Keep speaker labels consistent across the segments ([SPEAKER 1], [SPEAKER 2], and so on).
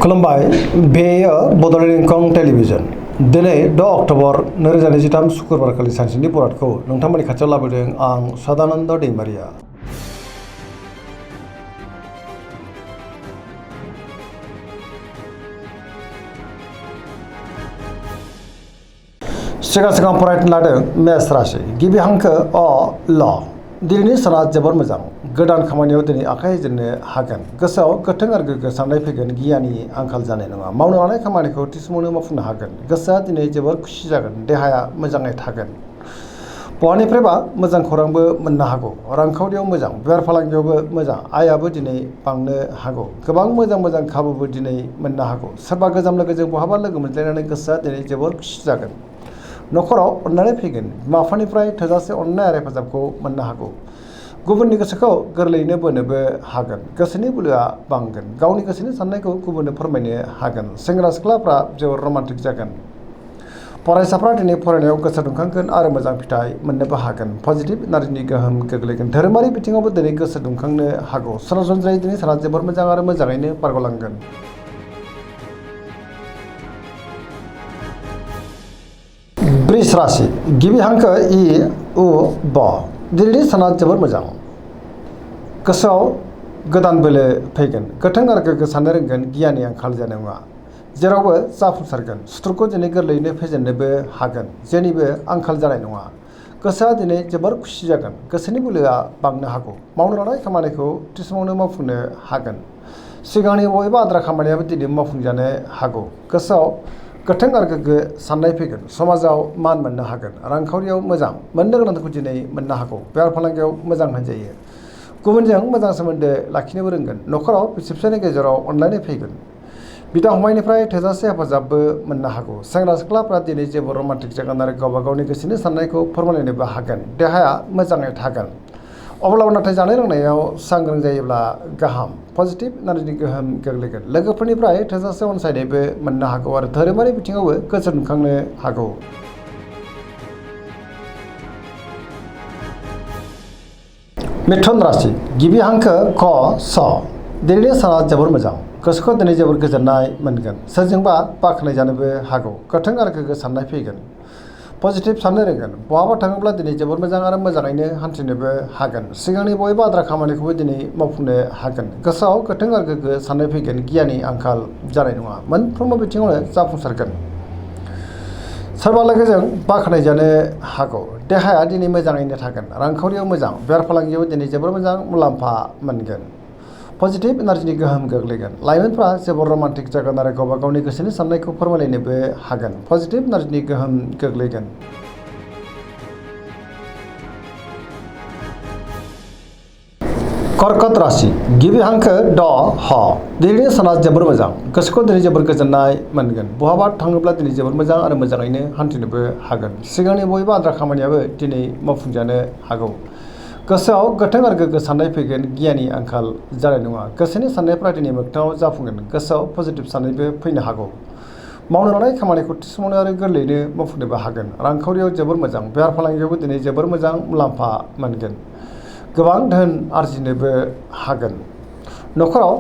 [SPEAKER 1] खुलुमबाय बेयो बड'लेण्ड इंखं टेलिभिजन दिनै 6 अक्ट'बर 2023 शुक्रबारखालि सानसेनि बरादखौ नोंथांमोननि खाथियाव लाबोदों आं सदानन्द दैमारिया। सिगां फरायनो लादों मेष राशि गिबि हांखो अ ल दिनैनि साना जोबोर मोजां गोदान खामानियाव दिनै आखाइ होजेननो हागोन गोसोआव गोथों आरो गोग्गो साननाय फैगोन गियाननि आंखाल जानाय नङा मावनो लानाय खामानिखौ थि समावनो मावफुंनो हागोन गोसोआ दिनै जोबोर खुसि जागोन देहाया मोजाङै थागोन बहानिफ्रायबा मोजां खौरांबो मोननो हागौ रांखावरियाव मोजां बेफार फालांगियावबो मोजां आयाबो दिनै बांनो हागौ गोबां मोजां खाबुबो दिनै मोननो हागौ सोरबा गोजाम लोगोजों बहाबा लोगो मोनज्लायनानै गोसोआ दिनै जोबोर खुसि जागोन न'खराव अननानै फैगोन बिमा बिफानिफ्राय थोजासे अननाय आरो हेफाजाबखौ मोननो हागौ गुबुननि गोसोखौ गोरलैयैनो बोनोबो हागोन गोसोनि बोलोआ बांगोन गावनि गोसोनि साननायखौ गुबुननो फोरमायनो हागोन सेंग्रा सिख्लाफ्रा जोबोर रमान्टिक जागोन फरायसाफ्रा दिनै फरायनायाव गोसो दुंखांगोन आरो मोजां फिथाइ मोननोबो हागोन पजिटिभ एनार्जिनि गोहोम गोग्लैगोन धोरोमारि बिथिङावबो दिनै गोसो दुंखांनो हागौ सरासनस्रायै दिनै साना जोबोर मोजां आरो मोजाङैनो बारग'लांगोन। वृष राशि गिबि हांखो इ उ ब दिनैनि साना जोबोर मोजां गोसोआव गोदान बोलो फैगोन गोथों आरो गोग्गो साननो रोंगोन गियाननि आंखाल जानाय नङा जेरावबो जाफुंसारगोन सुथुरखौ दिनै गोरलैयैनो फेजेननोबो हागोन जेनिबो आंखाल जानाय नङा गोसोआ दिनै जोबोर खुसि जागोन गोसोनि बोलोआ बांनो हागौ मावनो लानाय खामानिखौ थि समावनो मावफुंनो हागोन सिगांनि बबेबा आद्रा खामानियाबो दिनै मावफुंजानो हागौ गोसोआव गोथों आरो गोग्गो साननाय फैगोन समाजाव मान मोननो हागोन रांखावरियाव मोजां मोननो गोनांखौ दिनै मोननो हागौ बेफार फालांगियाव मोजां होनजायो गुबुनजों मोजां सोमोन्दो लाखिनोबो रोंगोन न'खराव बिसि फिसायनि गेजेराव अनलायनाय फैगोन बिदा फंबायनिफ्राय थोजासे हेफाजाबबो मोननो हागौ सेंग्रा सिख्लाफ्रा दिनै जेबो रमान्टिक जागोन आरो गावबा गावनि गोसोनि साननायखौ फोरमायलायनोबो हागोन देहाया मोजाङै थागोन अब्लाबो नाथाय जानाय लोंनायाव सांग्रां जायोब्ला गाहाम पजिटिभ एनार्जिनि गोहोम गोग्लैगोन लोगोफोरनिफ्राय थोजासे अनसायनायबो मोननो हागौ आरो धोरोमारि बिथिङावबो गोसो दुंखांनो हागौ। मिथुन राशि गिबि हांखो क स दिनैनि साना जोबोर मोजां गोसोखौ दिनै जोबोर गोजोननाय मोनगोन सोरजोंबा बाख्नाय जानोबो हागौ गोथों आरो गोग्गो साननाय फैगोन पजिटिभ साननो रोंगोन बहाबा थाङोब्ला दिनै जोबोर मोजां आरो मोजाङैनो हान्थिनोबो हागोन सिगांनि बबेबा आद्रा खामानिखौबो दिनै मावफुंनो हागोन गोसोआव गोथों आरो गोग्गो साननाय फैगोन गियाननि आंखाल जानाय नङा मोनफ्रोमबो बिथिङावनो जाफुंसारगोन सोरबा लोगोजों बाख्नाय जानो हागौ देहाया दिनै मोजाङैनो थागोन रांखावरियाव मोजां बेफार फालांगियाव दिनै जोबोर मोजां मुलाम्फा मोनगोन पजिटिभ एनार्जिनि गोहोम गोग्लैगोन लाइमोनफ्रा जोबोर रमान्टिक जागोन आरो गावबा गावनि गोसोनि साननायखौ फोरमायलायनोबो हागोन पजिटिभ एनार्जिनि गोहोम गोग्लैगोन। कर्कट राशि गिबि हांखो ड ह दिनैनि साना जोबोर मोजां गोसोखौ दिनै जोबोर गोजोननाय मोनगोन बहाबा थाङोब्ला दिनै जोबोर मोजां आरो मोजाङैनो हान्थिनोबो हागोन सिगांनि बबेबा आद्रा खामानियाबो दिनै मावफुंजानो हागौ गोसोआव गोथों आरो गोग्गो साननाय फैगोन गियाननि आंखाल जानाय नङा गोसोनि साननायफ्रा दिनै मोगथाङाव जाफुंगोन गोसोआव पजिटिभ साननायबो फैनो हागौ मावनो लानाय खामानिखौ थि समावनो आरो गोरलैयैनो मावफुंनोबो हागोन रांखावरियाव जोबोर मोजां बेफार फालांगियावबो दिनै जोबोर मोजां मुलाम्फा मोनगोन गोबां धोन आरजिनोबो हागोन न'खराव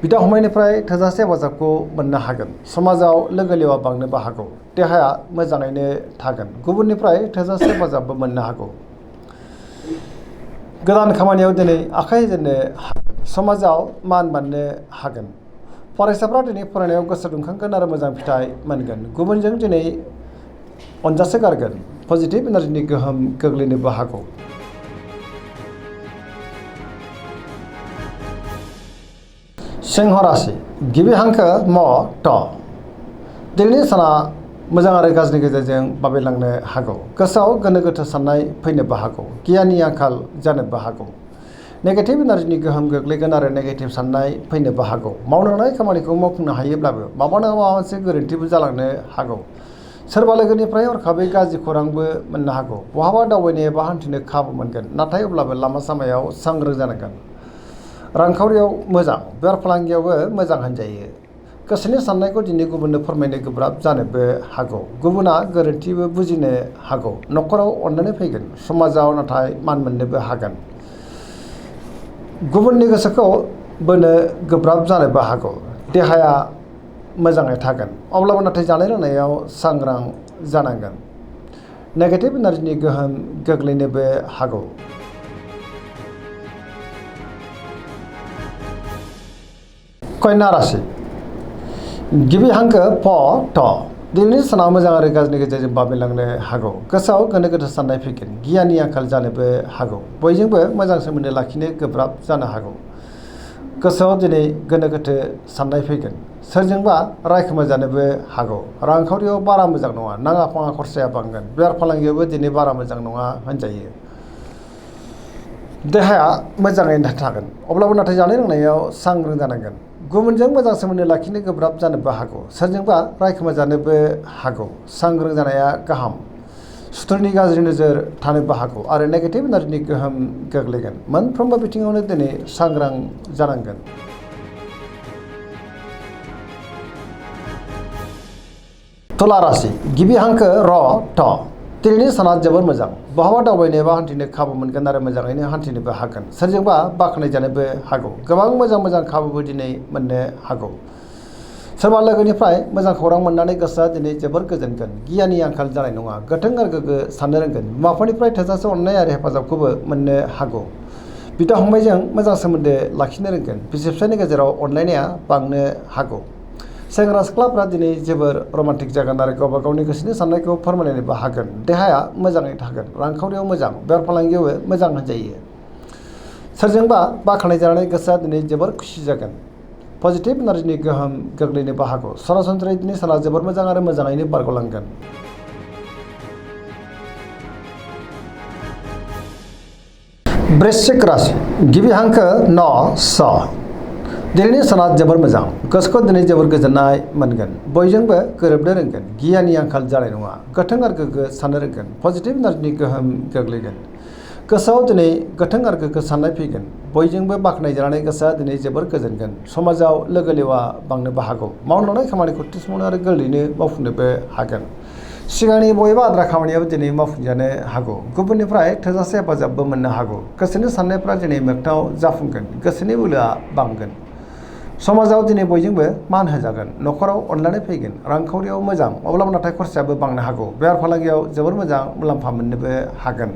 [SPEAKER 1] बिदा फंबायनिफ्राय थोजासे हेफाजाबखौ मोननो हागोन समाजाव लोगो लेवा बांनोबो हागौ देहाया मोजाङैनो थागोन गुबुननिफ्राय थोजासे हेफाजाबबो मोननो हागौ गोदान खामानियाव दिनै आखाइ होजेननो हागोन समाजाव मान मोननो हागोन फरायसाफ्रा दिनै फरायनायाव गोसो दुंखांगोन आरो मोजां फिथाइ मोनगोन गुबुनजों दिनै अनजासे गारगोन पजिटिभ एनार्जिनि गोहोम गोग्लैनोबो हागौ। सिंह राशि गिबि हांखो म ट दिनैनि साना मोजां आरो गाज्रिनि गेजेरजों बाबेलांनो हागौ गोसोआव गोनो गोथो साननाय फैनोबो हागौ गियाननि आंखाल जानोबो हागौ नेगेटिभ एनार्जिनि गोहोम गोग्लैगोन आरो नेगेटिभ साननाय फैनोबो हागौ मावनो लानाय खामानिखौ मावफुंनो हायोब्लाबो माबा नङा माबा मोनसे गोरोन्थिबो जालांनो हागौ सोरबा लोगोनिफ्राय हरखाबै गाज्रि खौरांबो मोननो हागौ बहाबा दावबायनो एबा हान्थिनो खाबु मोनगोन नाथाय अब्लाबो लामा सामायाव सांग्रां जानांगोन रांखावरियाव मोजां बेफार फालांगियावबो मोजां होनजायो गोसोनि साननायखौ दिनै गुबुननो फोरमायनो गोब्राब जानोबो हागौ गुबुना गोरोन्थिबो बुजिनो हागौ न'खराव अननानै फैगोन समाजाव नाथाय मान मोननोबो हागोन गुबुननि गोसोखौ बोनो गोब्राब जानोबो हागौ देहाया मोजाङै थागोन। अब्लाबो नाथाय जानाय लोंनायाव सांग्रां जानांगोन। नेगेटिभ एनार्जिनि गोहोम गोग्लैनोबो हागौ। कन्या राशि गिबि हांखो फ थ दिनैनि सानाव मोजां आरो गाज्रिनि गेजेरजों बाबेनलांनो हागौ। गोसोआव गोनो गोथो साननाय फैगोन। गियाननि आंखाल जानोबो हागौ। बयजोंबो मोजां सोमोन्दो लाखिनो गोब्राब जानो हागौ। गोसोआव दिनै गोनो गोथो साननाय फैगोन। सोरजोंबा रायखोमा जानोबो हागौ। रांखावरियाव बारा मोजां नङा। नाङा फाङा खरसाया बांगोन। बेफार फालांगियावबो दिनै बारा मोजां नङा होनजायो। देहाया मोजाङैनो थागोन। अब्लाबो नाथाय जानाय लोंनायाव सांग्रां जानांगोन। गुबुनजों मोजां सोमोन्दो लाखिनो गोब्राब जानोबो हागौ। सोरजोंबा रायखोमा जानोबो हागौ। सांग्रां जानाया गाहाम। सुथुरनि गाज्रि नोजोर थानोबो हागौ आरो नेगेटिभ एनार्जिनि गोहोम गोग्लैगोन। मोनफ्रोमबो बिथिङावनो दिनै सांग्रां जानांगोन। तुला राशि गिबि हांखो र थ दिनैनि साना जोबोर मोजां। बहाबा दावबायनो एबा हान्थिनो खाबु मोनगोन आरो मोजाङैनो हान्थिनोबो हागोन। सोरजोंबा बाख्नायजानोबो हागौ। गोबां मोजां खाबुबो दिनै मोननो हागौ। सोरबा लोगोनिफ्राय मोजां खौरां मोननानै गोसोआ दिनै जोबोर गोजोनगोन। गियाननि आंखाल जानाय नङा। गोथों आरो गोग्गो साननो रोंगोन। बिमा-बिफानिफ्राय थोजासे अननाय आरो हेफाजाबखौबो मोननो हागौ। बिदा-फंबायजों मोजां सोमोन्दो लाखिनो रोंगोन। बिसि-फिसायनि गेजेराव अनलायनाया बांनो हागौ। सेंग्रा सिख्लाफ्रा दिनै जोबोर रमान्टिक जागोन आरो गावबा गावनि गोसोनि साननायखौ फोरमायलायनोबो हागोन। देहाया मोजाङै थागोन। रांखावरियाव मोजां। बेफार फालांगियावबो मोजां होनजायो। सोरजोंबा बाख्नायजानानै गोसोआ दिनै जोबोर खुसि जागोन। पजिटिभ एनार्जिनि गोहोम गोग्लैनोबो हागौ। सरासनस्रायै दिनै साना जोबोर मोजां आरो मोजाङैनो बारग'लांगोन। वृश्चिक राशि गिबि हांखो न स दिनैनि साना जोबोर मोजां। गोसोखौ दिनै जोबोर गोजोननाय मोनगोन। बयजोंबो गोरोबनो रोंगोन। गियाननि आंखाल जानाय नङा। गोथों आरो गोग्गो साननो रोंगोन। पजिटिभ एनार्जिनि गोहोम गोग्लैगोन। गोसोआव दिनै गोथों आरो गोग्गो साननाय फैगोन। बयजोंबो बाख्नायजानानै गोसोआ दिनै जोबोर गोजोनगोन। समाजाव लोगो लेवा बांनोबो हागौ। मावनो लानाय खामानिखौ थि समावनो आरो गोरलैयैनो मावफुंनोबो हागोन। सिगांनि बबेबा आद्रा खामानियाबो दिनै मावफुंजानो हागौ। गुबुननिफ्राय थोजासे हेफाजाबबो मोननो हागौ। गोसोनि साननायफ्रा दिनै मोगथाङाव जाफुंगोन। गोसोनि बोलोआ बांगोन। समाजाव दिनै बयजोंबो मान होजागोन। न'खराव अनलायनाय फैगोन। रांखावरियाव मोजां। अब्लाबो नाथाय खरसायाबो बांनो हागौ। बेफार फालांगियाव जोबोर मोजां मुलाम्फा मोननोबो हागोन।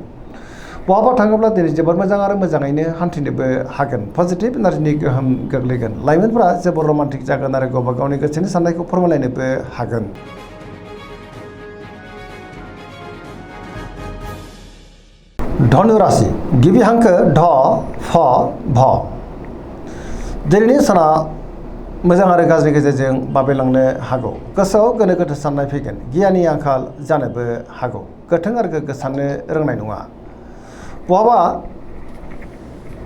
[SPEAKER 1] बहाबा थाङोब्ला दिनै जोबोर मोजां आरो मोजाङैनो हान्थिनोबो हागोन। पजिटिभ एनार्जिनि गोहोम गोग्लैगोन। लाइमोनफोरा जोबोर रमान्टिक जागोन आरो गावबा गावनि गोसोनि साननायखौ फोरमायलायनोबो हागोन। धनु राशि गिबि हांखो ध फ भ दिनैनि साना मोजां आरो गाज्रिनि गेजेरजों बाबेनलांनो हागौ। गोसोआव गोनो गोथो साननाय फैगोन। गियाननि आंखाल जानोबो हागौ। गोथों आरो गोग्गो साननो रोंनाय नङा। बहाबा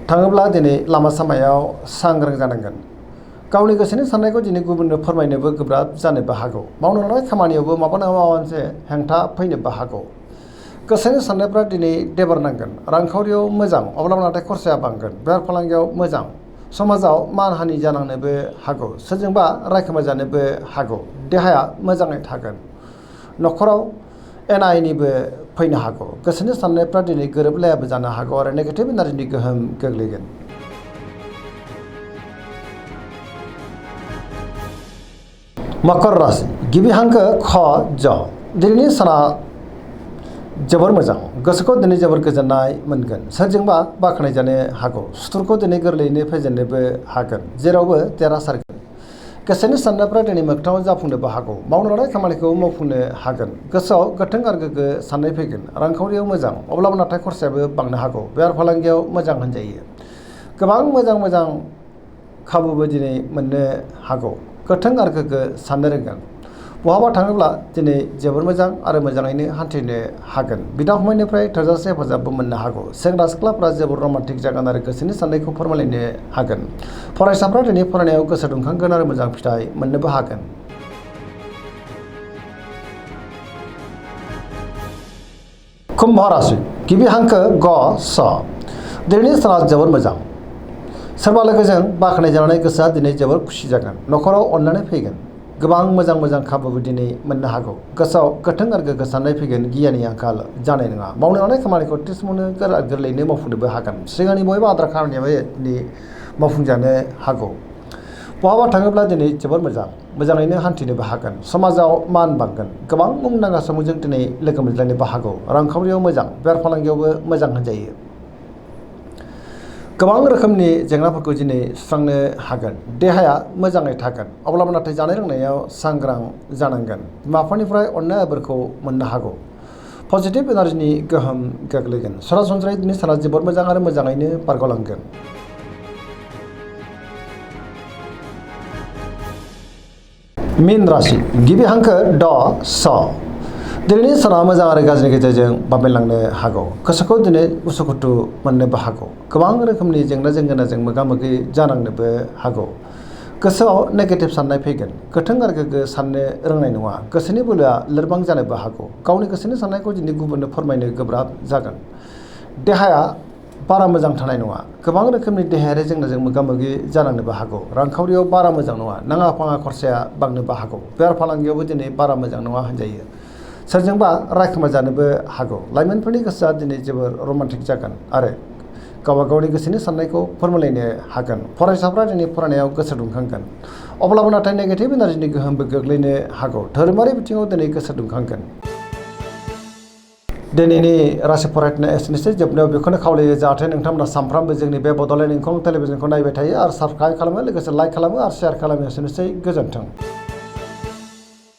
[SPEAKER 1] थाङोब्ला दिनै लामा सामायाव सांग्रां जानांगोन। गावनि गोसोनि साननायखौ दिनै गुबुननो फोरमायनोबो गोब्राब जानोबो हागौ। मावनो लानाय खामानियावबो माबा नङा माबा मोनसे हेंथा फैनोबो हागौ। गोसोनि साननायफ्रा दिनै देबारनांगोन। रांखावरियाव मोजां। अब्लाबो नाथाय खरसाया बांगोन। बेफार फालांगियाव मोजां। समाजाव मानहानि जानांनोबो हागौ। सोरजोंबा रायखोमा जानोबो हागौ। देहाया मोजाङै थागोन। न'खराव एना एनिबो फैनो हागौ। गोसोनि साननायफ्रा दिनै गोरोबलायाबो जानो हागौ आरो नेगेटिभ एनार्जिनि गोहोम गोग्लैगोन। मकर राशि गिबि हांखो ख ज दिनैनि साना जोबोर मोजां। गोसोखौ दिनै जोबोर गोजोननाय मोनगोन। सोरजोंबा बाख्नायजानो हागौ। सुथुरखौ दिनै गोरलैयैनो फेजेननोबो हागोन। जेरावबो देरहासारगोन। गोसोनि साननायफ्रा दिनै मोगथाङाव जाफुंनोबो हागौ। मावनो लानाय खामानिखौ मावफुंनो हागोन। गोसोआव गोथों आरो गोग्गो साननाय फैगोन। रांखावरियाव मोजां। अब्लाबो नाथाय खरसायाबो बांनो हागौ। बेफार फालांगियाव मोजां होनजायो। गोबां मोजां खाबुबो दिनै मोननो हागौ। गोथों आरो गोग्गो साननो रोंगोन। बहाबा थाङोब्ला दिनै जोबोर मोजां आरो मोजाङैनो हान्थिनो हागोन। बिदा फंबायनिफ्राय थोजासे हेफाजाबबो मोननो हागौ। सेंग्रा सिख्लाफ्रा जोबोर रमान्टिक जागोन आरो गोसोनि साननायखौ फोरमायलायनो हागोन। फरायसाफ्रा दिनै फरायनायाव गोसो दुंखांगोन आरो मोजां फिथाइ मोननोबो हागोन। कुम्भ राशि गिबि हांखो ग स दिनैनि साना जोबोर मोजां। सोरबा लोगोजों बाख्नायजानानै गोसोआ दिनै जोबोर खुसि जागोन। न'खराव अनलायनाय फैगोन। गोबां मोजां खाबुबो दिनै मोननो हागौ। गोसोआव गोथों आरो गोग्गो साननाय फैगोन। गियाननि आंखाल जानाय नङा। मावनो लानाय खामानिखौ थि समावनो गोरलैयैनो मावफुंनोबो हागोन। सिगांनि बबेबा आद्रा खामानियाबो दिनै मावफुंजानो हागौ। बहाबा थाङोब्ला दिनै जोबोर मोजाङैनो हान्थिनोबो हागोन, समाजाव मान बांगोन, गोबां मुंदांखा सुबुंजों दिनै लोगो मोनज्लायनोबो हागौ, रांखावरियाव मोजां, बेफार फालांगियावबो मोजां होनजायो। गोबां रोखोमनि जेंनाफोरखौ दिनै सुस्रांनो हागोन, देहाया मोजाङै थागोन। अब्लाबो नाथाय जानाय लोंनायाव सांग्रां जानांगोन। बिमा बिफानिफ्राय अननाय बोरखौ मोननो हागौ। पजिटिभ एनार्जिनि गोहोम गोग्लैगोन। सरासनस्रायै दिनै साना जोबोर मोजां आरो मोजाङैनो बारग'लांगोन। मीन राशि गिबि हांखो ड स। दिनैनि साना मोजां आरो गाज्रिनि गेजेरजों बाबेनलांनो हागौ। गोसोखौ दिनै उसुखुथु मोननोबो हागौ। गोबां रोखोमनि जेंना जेंगोनाजों मोगा मोगि जानांनोबो हागौ। गोसोआव नेगेटिभ साननाय फैगोन। गोथों आरो गोग्गो साननो रोंनाय नङा। गोसोनि बोलोआ लोरबां जानोबो हागौ। गावनि गोसोनि साननायखौ दिनै गुबुननो फोरमायनो गोब्राब जागोन। देहाया बारा मोजां थानाय नङा। गोबां रोखोमनि देहायारि जेंनाजों मोगा मोगि जानांनोबो हागौ। रांखावरियाव बारा मोजां नङा। नाङा फाङा खरसाया बांनोबो हागौ। बेफार फालांगियावबो दिनै बारा मोजां नङा होनजायो। सोरजोंबा रायखोमा जानोबो हागौ। लाइमोनफोरनि गोसोआ दिनै जोबोर रमान्टिक जागोन आरो गावबा गावनि गोसोनि साननायखौ फोरमायलायनो हागोन। फरायसाफ्रा दिनै फरायनायाव गोसो दुंखांगोन। अब्लाबो नाथाय नेगेटिभ एनार्जिनि गोहोमबो गोग्लैनो हागौ। धोरोमारि बिथिङाव दिनै गोसो दुंखांगोन। दिनैनि राशि फरायनाया एसेनोसै। जोबनायाव बेखौनो खावलायो जाहाथे नोंथांमोना सानफ्रामबो जोंनि बे बड'लेण्ड इंखं टेलिभिजनखौ नायबाय थायो आरो साबस्क्राइब खालामो, लोगोसे लाइक खालामो आरो शेयार खालामो। एसेनोसै, गोजोन्थों।